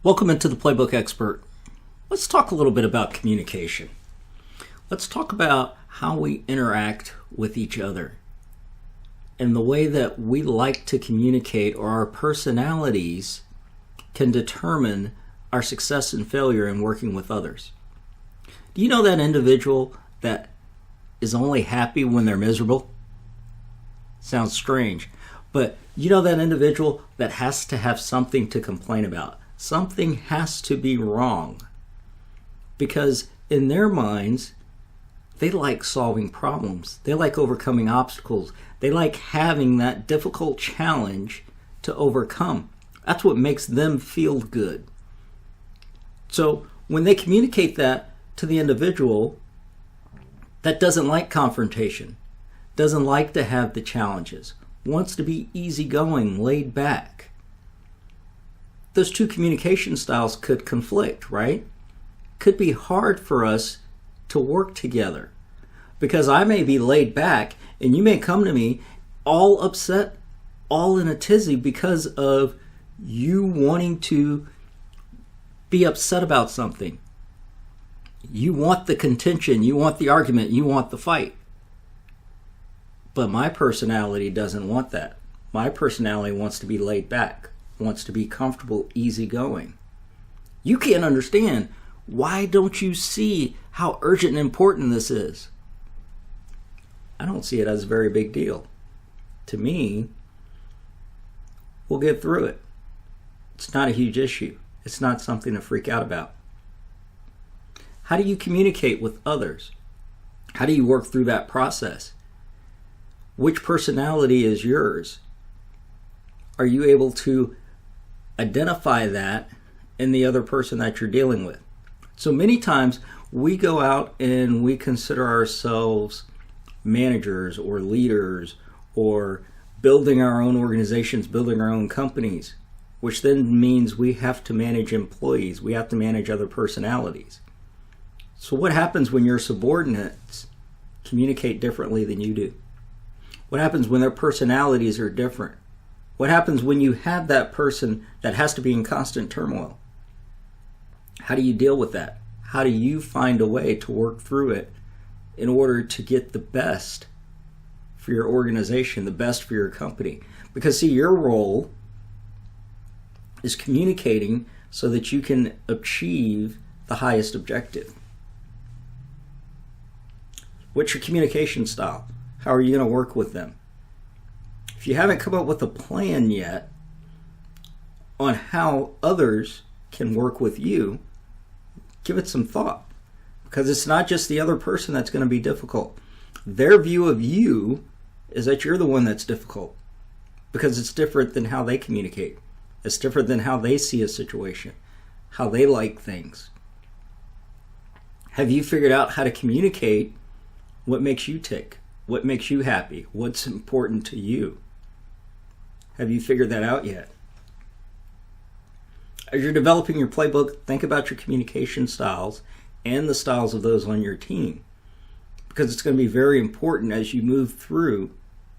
Welcome into the Playbook Expert. Let's talk a little bit about communication. Let's talk about how we interact with each other and the way that we like to communicate, or our personalities can determine our success and failure in working with others. Do you know that individual that is only happy when they're miserable? Sounds strange, but you know that individual that has to have something to complain about. Something has to be wrong, because in their minds, they like solving problems. They like overcoming obstacles. They like having that difficult challenge to overcome. That's what makes them feel good. So when they communicate that to the individual that doesn't like confrontation, doesn't like to have the challenges, wants to be easygoing, laid back, those two communication styles could conflict, right? Could be hard for us to work together, because I may be laid back and you may come to me all upset, all in a tizzy because of you wanting to be upset about something. You want the contention, you want the argument, you want the fight. But my personality doesn't want that. My personality wants to be laid back, wants to be comfortable, easygoing. You can't understand. Why don't you see how urgent and important this is? I don't see it as a very big deal. To me, we'll get through it. It's not a huge issue. It's not something to freak out about. How do you communicate with others? How do you work through that process? Which personality is yours? Are you able to identify that in the other person that you're dealing with? So many times we go out and we consider ourselves managers or leaders or building our own organizations, building our own companies, which then means we have to manage employees. We have to manage other personalities. So what happens when your subordinates communicate differently than you do? What happens when their personalities are different? What happens when you have that person that has to be in constant turmoil? How do you deal with that? How do you find a way to work through it in order to get the best for your organization, the best for your company? Because see, your role is communicating so that you can achieve the highest objective. What's your communication style? How are you going to work with them? If you haven't come up with a plan yet on how others can work with you, give it some thought, because it's not just the other person that's going to be difficult. Their view of you is that you're the one that's difficult, because it's different than how they communicate. It's different than how they see a situation, how they like things. Have you figured out how to communicate what makes you tick? What makes you happy? What's important to you? Have you figured that out yet? As you're developing your playbook, think about your communication styles and the styles of those on your team, because it's going to be very important as you move through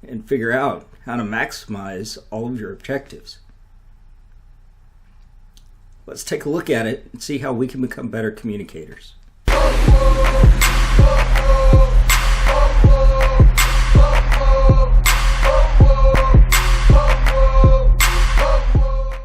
and figure out how to maximize all of your objectives. Let's take a look at it and see how we can become better communicators.